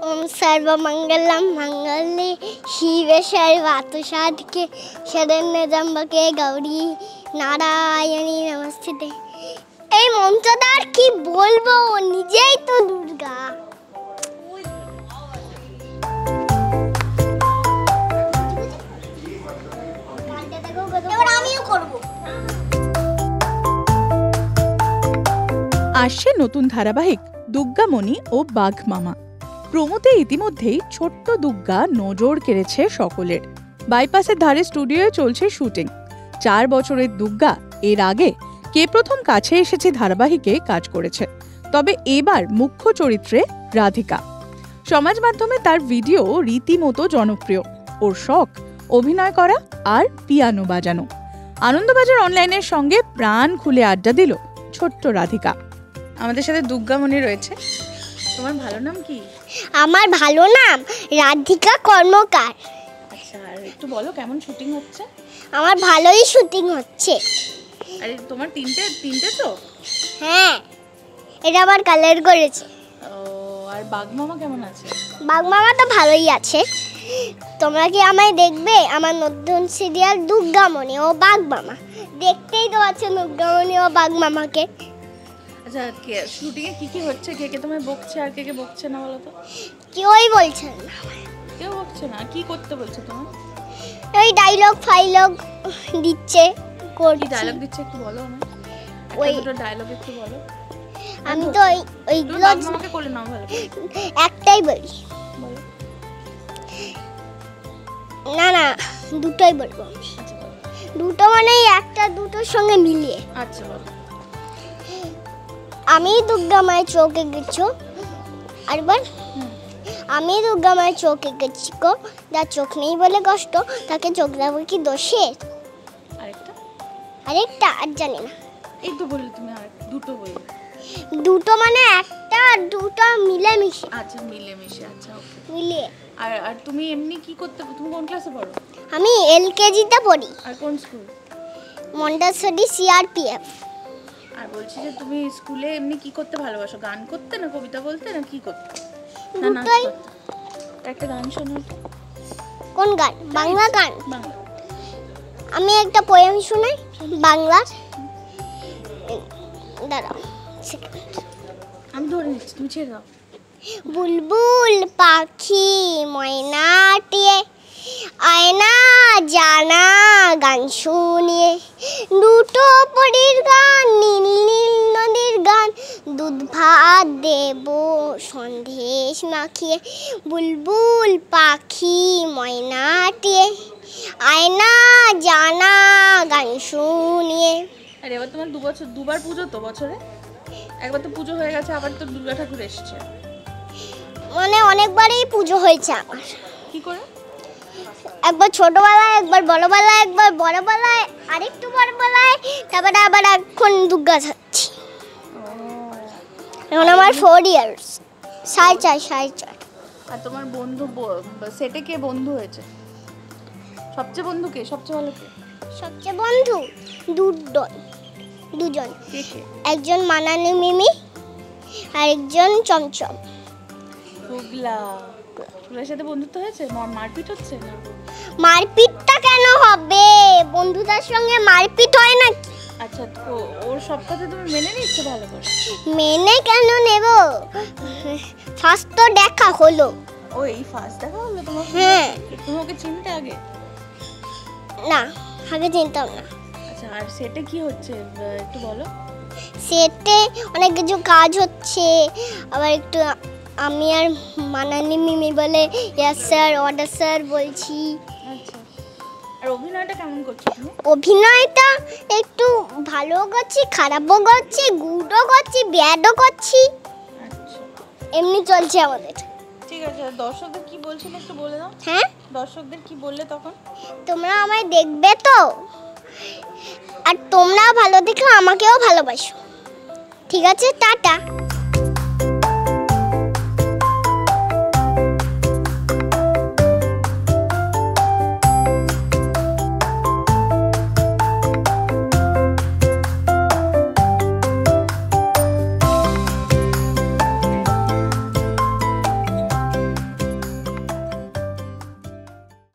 ओम सर्वमंगलम मंगले शिवे सर्वार्थसाधके शरण्ये त्र्यंबके गौरी नारायणी नमस्ते। এই মন্ত্রটা আর কি বলবো, নিজেই তো দুর্গা। এবার আমিও করব। আসছে নতুন ধারাবাহিক দুর্গামণি ও বাঘ মামা। প্রমোতে ইতিমধ্যেই ছোট্ট দুর্গা নজর কেড়েছে সকলের। বাইপাসের ধারে স্টুডিওয়ে চলছে শুটিং। 4 বছরের দুর্গা এর আগে কে প্রথম কাছে এসেছে ধারাবাহিকে কাজ করেছে, তবে এবার মুখ্য চরিত্রে রাধিকা। সমাজ মাধ্যমে তার ভিডিও রীতিমতো জনপ্রিয়। ওর শখ অভিনয় করা আর পিয়ানো বাজানো। আনন্দবাজার অনলাইনের সঙ্গে প্রাণ খুলে আড্ডা দিল ছোট্ট রাধিকা। আমাদের সাথে দুর্গামণি রয়েছে। তোমার ভালো নাম কি? আমার ভালো নাম রাধিকা কর্মকার। আচ্ছা, আর একটু বলো কেমন শুটিং হচ্ছে? আমার ভালোই শুটিং হচ্ছে। আরে তোমার তিনটে তো? হ্যাঁ, এটা আবার কালার করেছে। ও, আর বাঘ মামা কেমন আছে? বাঘ মামা তো ভালোই আছে। তোমরা কি আমায় দেখবে? আমার নতুন সিরিয়াল দুর্গামণি ও বাঘ মামা। দেখতেই তো আছে দুর্গামণি ও বাঘ মামাকে। আচ্ছা, শুটিং এ কি হচ্ছে? কে তোমায় বকছে আর কে বকছে না বলো তো? কেউই বলছে না। কেউ বকছে না? কি করতে বলছে তোমার? ওই ডায়লগ ফাইলগ দিচ্ছে। কি ডায়লগ দিচ্ছে একটু বলো আমায়। ওই দুটো ডায়লগ একটু বলো। আমি তো ওইগুলো আমাকে বলে নাও ভালো করে। একটাই বলি। বলো। না, দুটোই বলবো। আচ্ছা বলো। দুটো মানে একটা দুটোর সঙ্গে মিলিয়ে। আচ্ছা বলো। আমি দুর্গা মায়ের চোখে গেছো আরবার। আমি দুর্গা মায়ের চোখে গেছি গো, যার চোখ নেই বলে কষ্ট, তাকে চোখ দেবো কি দোষের? আরেকটা আর জানি না। এই তো বললে তুমি, আর দুটো বললে। দুটো মানে একটা আর দুটো মিলেমিশে। আচ্ছা মিলেমিশে, আচ্ছা ওকে। মিলিয়ে। আর তুমি এমনি কি করতে, তুমি কোন ক্লাসে পড়ো? আমি LKG তে পড়ি। আর কোন স্কুল? মন্টাসরি CRPF। আর বলছি যে তুমি স্কুলে এমনি কি করতে ভালোবাসো? গান করতে না কবিতা বলতে না কি করতে? না না, একটা গান শোনো। কোন গান? বাংলা গান? বাংলা। আমি একটা পোয়েম শোনাই বাংলার। দাঁড়াও, আমি ধরে নিচ্ছি, তুমি ছেড়ে দাও। বুলবুল পাখি ময়নাটিয়ে আয়না জানা গান শুনিয়ে, দুটো পরীর গান নীল নীল নদীর গান, দুধ ভাত দেব সন্দেশ মাখিয়ে। বুলবুল পাখি ময়নাটিয়ে আয়না জানা গান শুনিয়ে। আরে এবার তোমার দুবার পুজো তো বছরে? একবার তো পুজো হয়ে গেছে, আবার তো দুর্গা ঠাকুর এসেছে। মানে অনেকবারই পুজো হয়েছে আমার। কি করে? একবার ছোটবেলায়, একবার বড়বেলায়, একবার বড়বেলায়, আরেকটু বড়বেলায়, তারপরে আবার এখন দুর্গা যাচ্ছি। এখন আমার 4 ইয়ার্স, 4.5। আর তোমার বন্ধু সেটে কে বন্ধু হয়েছে? সবচেয়ে বন্ধু কে? সবচেয়ে ভালো কে? সবচেয়ে বন্ধু দুজন। একজন মানানি মিমি আর একজন চমচম। ফুগলার সাথে বন্ধুত্ব হয়েছে? মারপিট হচ্ছে না? মারপিটটা কেন হবে? বন্ধুদের সঙ্গে মারপিট হয় না? আচ্ছা, তো ওর সব কথা তুমি মেনে নিচ্ছ ভালো করে? মেনে কেন নেব? ফার্স্ট তো দেখা হলো। ও, এই ফার্স্ট দেখা হলো তোমার? হ্যাঁ। তুমি ওকে চিনতে আগে? না, আগে চিনতাম না। আচ্ছা, আর সেটে কি হচ্ছে একটু বলো। সেটে অনেক কিছু কাজ হচ্ছে, আবার একটু আমি আর মানানি মিমি বলে ইয়েস স্যার, অর্ডার স্যার বলছি। আচ্ছা, আর অভিনয়টা কেমন করছো তুমি? অভিনয়টা একটু ভালো করছি, খারাপও করছি, গুডও করছি, ব্যাডও করছি। আচ্ছা, এমনি চলছে আমাদের। ঠিক আছে, দর্শকদের কি বলছিলে একটু বলে দাও। হ্যাঁ, দর্শকদের কি বললে তখন? তোমরা আমায় দেখবে তো, আর তোমরা ভালো দেখলে আমাকেও ভালোবাসো। ঠিক আছে, টাটা।